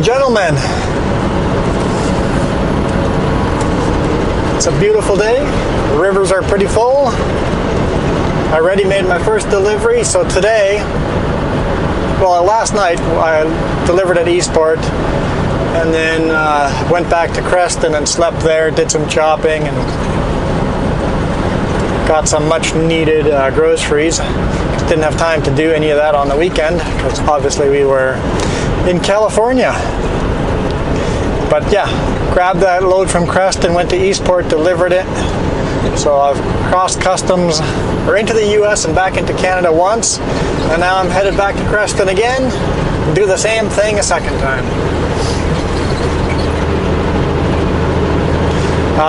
and gentlemen, it's a beautiful day. The rivers are pretty full. I already made my first delivery, so today, well, last night I delivered at Eastport and then went back to Creston and slept there, did some shopping and got some much needed groceries. Didn't have time to do any of that on the weekend because obviously we were in California. But yeah, grabbed that load from Creston, went to Eastport, delivered it. So I've crossed customs or into the US and back into Canada once, and now I'm headed back to Creston again and do the same thing a second time.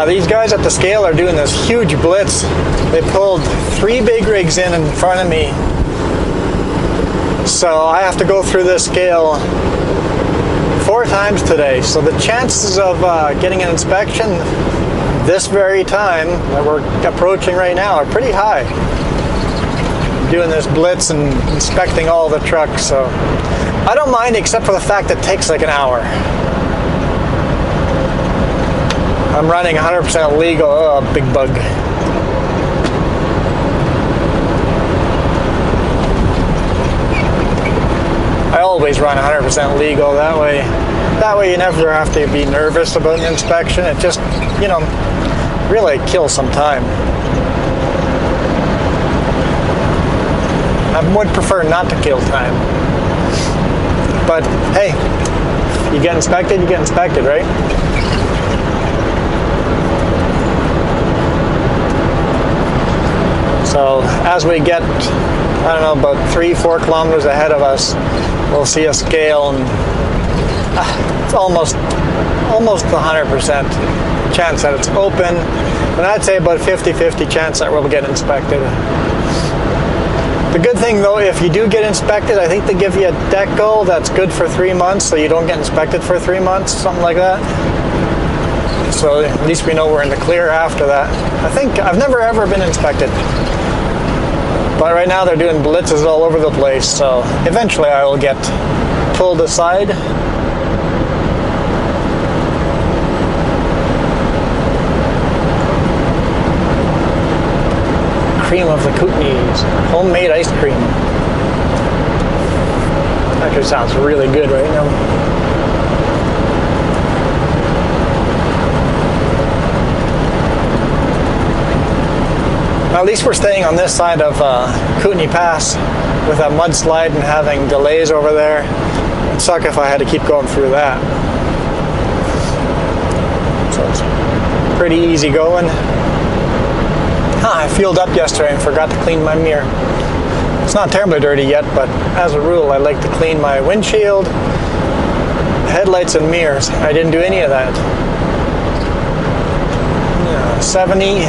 These guys at the scale are doing this huge blitz. They pulled 3 big rigs in front of me. So I have to go through this scale 4 times today. So the chances of getting an inspection this very time that we're approaching right now are pretty high. Doing this blitz and inspecting all the trucks. So I don't mind, except for the fact that it takes like an hour. I'm running 100% legal. Oh, big bug. I always run 100% legal. That way you never have to be nervous about an inspection. It just, you know, really kills some time. I would prefer not to kill time. But hey, you get inspected, right? So as we get, I don't know, about 3-4 kilometers ahead of us, we'll see a scale, and it's almost 100% chance that it's open, and I'd say about 50-50 chance that we'll get inspected. The good thing though, if you do get inspected, I think they give you a decal that's good for 3 months, so you don't get inspected for 3 months, something like that. So at least we know we're in the clear after that. I think I've never ever been inspected. But right now they're doing blitzes all over the place, so eventually I will get pulled aside. Cream of the Kootenays, homemade ice cream. Actually sounds really good right now. At least we're staying on this side of Kootenay Pass with a mudslide and having delays over there. It'd suck if I had to keep going through that. So it's pretty easy going. I fueled up yesterday and forgot to clean my mirror. It's not terribly dirty yet, but as a rule I like to clean my windshield, headlights and mirrors. I didn't do any of that. 70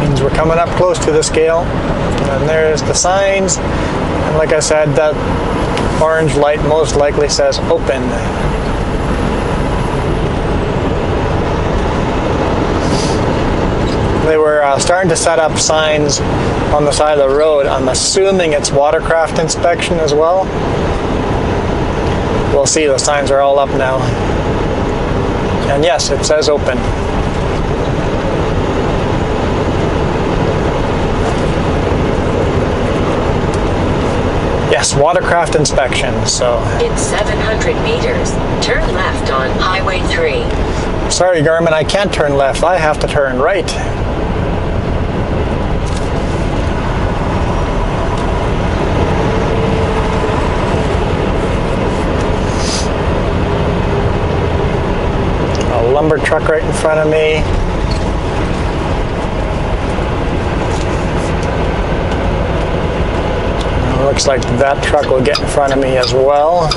means we're coming up close to the scale, and there's the signs, and like I said, that orange light most likely says open. They were starting to set up signs on the side of the road. I'm assuming it's watercraft inspection as well. We'll see, the signs are all up now, and yes, it says open. Yes, watercraft inspection, so. In 700 meters, turn left on Highway 3. Sorry, Garmin, I can't turn left. I have to turn right. A lumber truck right in front of me. Looks like that truck will get in front of me as well.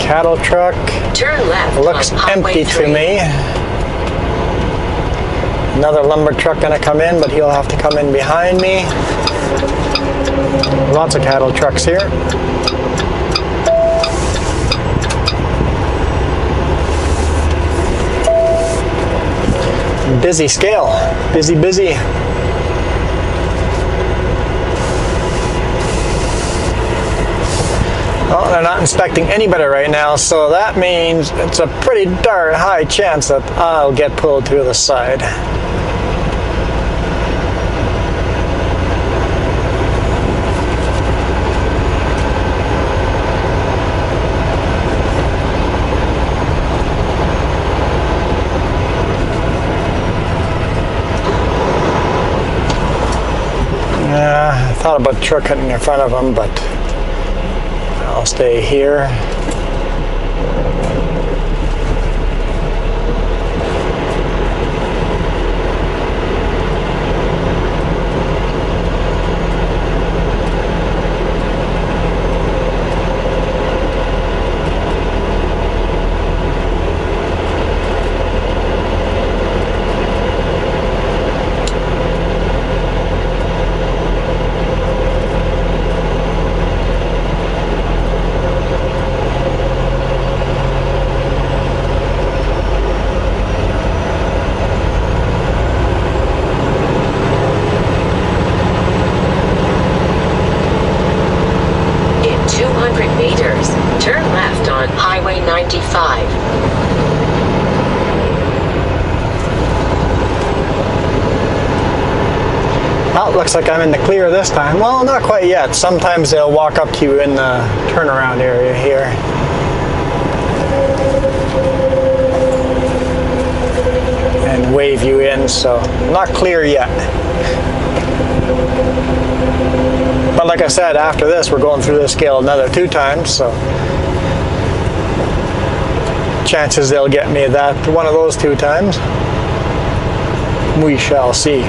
Cattle truck. Turn left. Looks empty to me. Another lumber truck gonna come in, but he'll have to come in behind me. Lots of cattle trucks here. Busy scale. Busy, busy. Well, they're not inspecting anybody right now, so that means it's a pretty darn high chance that I'll get pulled to the side. Yeah, I thought about truck cutting in front of them, but I'll stay here. Turn left on Highway 95. Well, it looks like I'm in the clear this time. Well, not quite yet. Sometimes they'll walk up to you in the turnaround area here. And wave you in, so not clear yet. But like I said, after this, we're going through this scale another 2 times, so chances they'll get me that one of those 2 times. We shall see.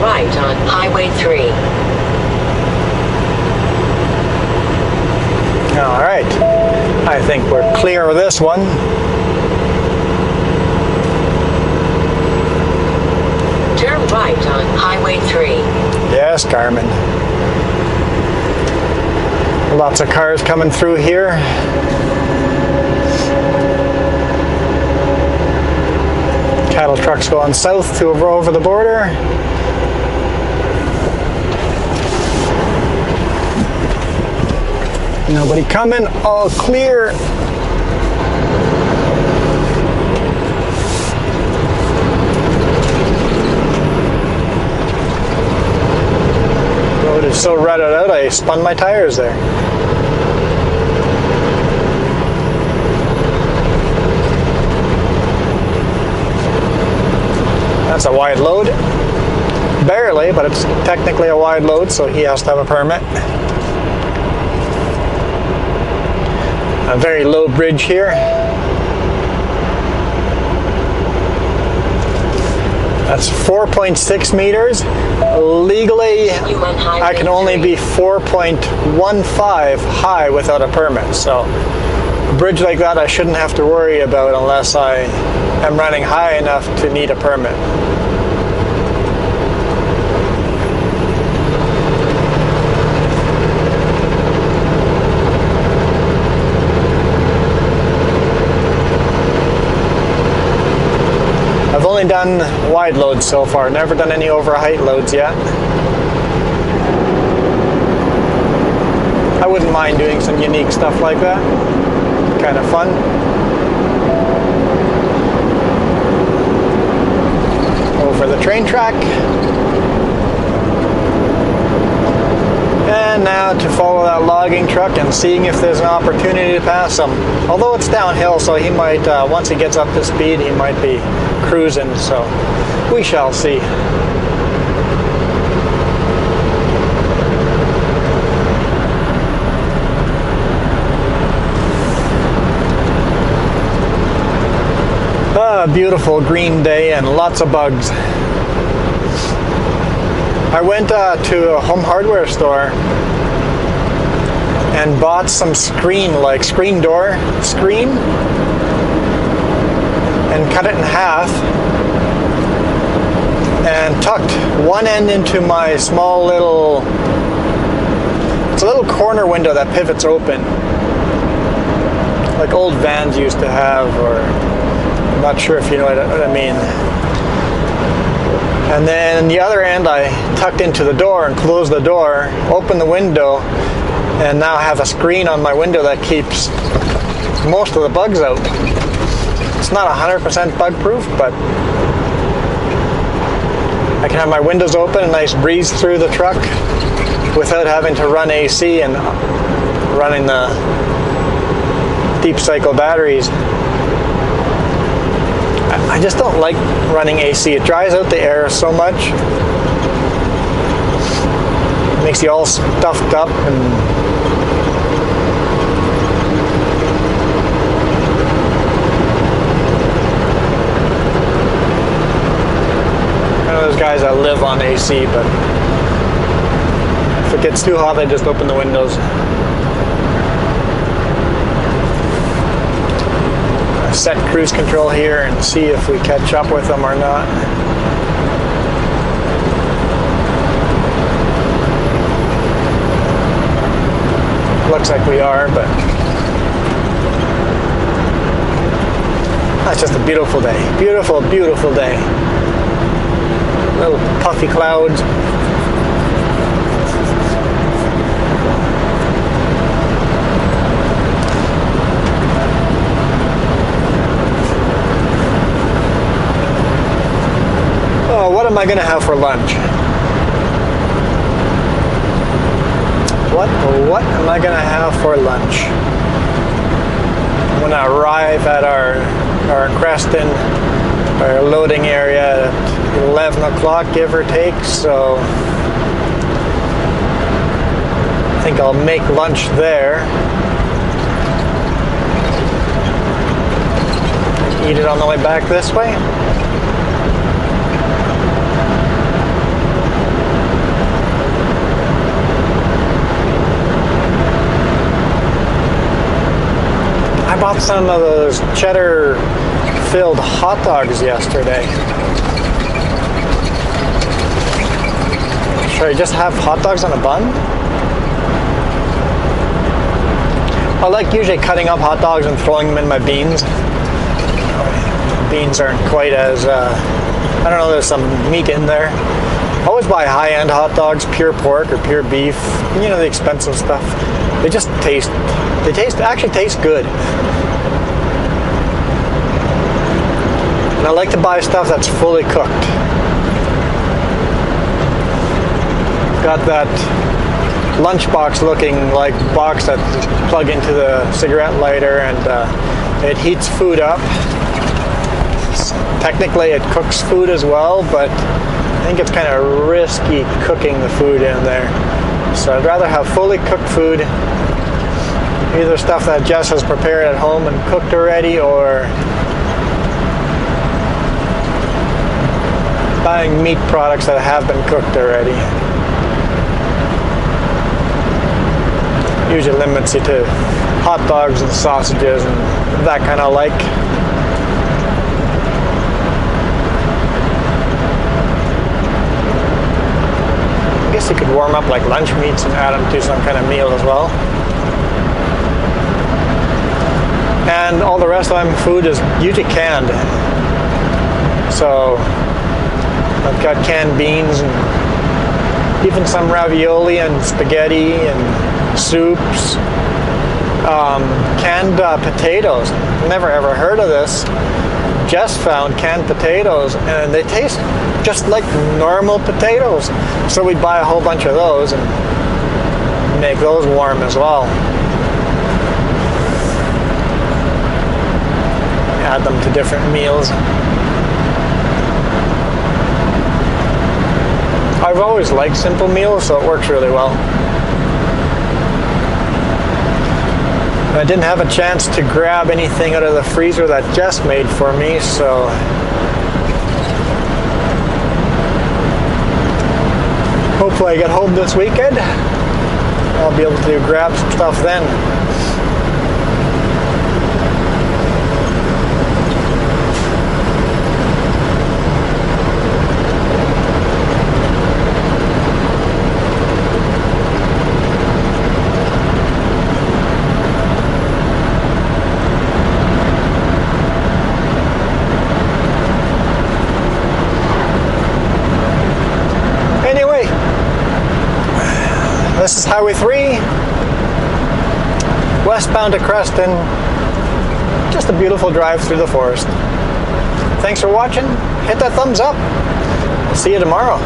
Right on Highway 3. All right, I think we're clear of this one. Turn right on Highway 3. Yes, Carmen. Lots of cars coming through here. Cattle trucks going south to over the border. Nobody coming, all clear. Road is so rutted out, I spun my tires there. That's a wide load. Barely, but it's technically a wide load, so he has to have a permit. A very low bridge here. That's 4.6 meters. Legally, I can only be 4.15 high without a permit. So a bridge like that I shouldn't have to worry about unless I am running high enough to need a permit. I've only done wide loads so far, never done any over height loads yet. I wouldn't mind doing some unique stuff like that. Kind of fun. Over the train track. And now to follow that logging truck and seeing if there's an opportunity to pass him. Although it's downhill, so he might, once he gets up to speed, he might be cruising, so we shall see. A beautiful green day and lots of bugs. I went to a home hardware store and bought some screen door screen. and cut it in half and tucked one end into my small little, it's a little corner window that pivots open, like old vans used to have, or I'm not sure if you know what I mean. And then the other end I tucked into the door and closed the door, opened the window, and now I have a screen on my window that keeps most of the bugs out. It's not 100% bug proof, but I can have my windows open, a nice breeze through the truck without having to run AC and running the deep cycle batteries. I just don't like running AC. It dries out the air so much. It makes you all stuffed up and those guys that live on AC, but if it gets too hot, I just open the windows. I set cruise control here and see if we catch up with them or not. Looks like we are, but that's just a beautiful day. Beautiful, beautiful day. Little puffy clouds. Oh, what am I going to have for lunch? What am I going to have for lunch? When I arrive at our Creston, our loading area at 11 o'clock, give or take, so I think I'll make lunch there. Eat it on the way back this way. I bought some of those cheddar-filled hot dogs yesterday. Should I just have hot dogs on a bun? I like usually cutting up hot dogs and throwing them in my beans. Beans aren't quite as, I don't know, there's some meat in there. I always buy high-end hot dogs, pure pork or pure beef, you know, the expensive stuff. They just actually taste good. And I like to buy stuff that's fully cooked. Got that lunchbox looking like box that you plug into the cigarette lighter, and it heats food up. Technically it cooks food as well, but I think it's kind of risky cooking the food in there. So I'd rather have fully cooked food, either stuff that Jess has prepared at home and cooked already, or buying meat products that have been cooked already. Usually limits you to hot dogs and sausages and that kind of like. I guess you could warm up like lunch meats and add them to some kind of meal as well. And all the rest of my food is usually canned. So I've got canned beans and even some ravioli and spaghetti and soups. Canned potatoes. Never ever heard of this. Just found canned potatoes, and they taste just like normal potatoes. So we'd buy a whole bunch of those and make those warm as well. Add them to different meals. I've always liked simple meals, so it works really well. I didn't have a chance to grab anything out of the freezer that Jess made for me, so hopefully I get home this weekend. I'll be able to grab some stuff then. This is Highway 3, westbound to Creston. Just a beautiful drive through the forest. Thanks for watching. Hit that thumbs up. See you tomorrow.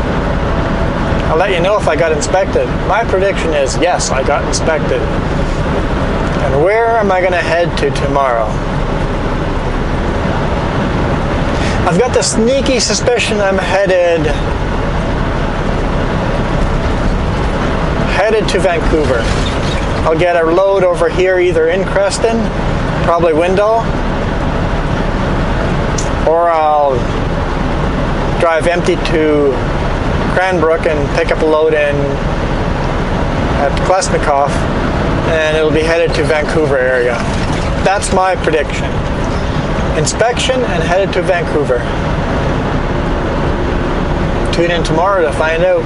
I'll let you know if I got inspected. My prediction is yes, I got inspected. And where am I going to head to tomorrow? I've got the sneaky suspicion I'm headed to Vancouver. I'll get a load over here either in Creston, probably Wendell, or I'll drive empty to Cranbrook and pick up a load in at Klesnikoff, and it'll be headed to Vancouver area. That's my prediction. Inspection and headed to Vancouver. Tune in tomorrow to find out.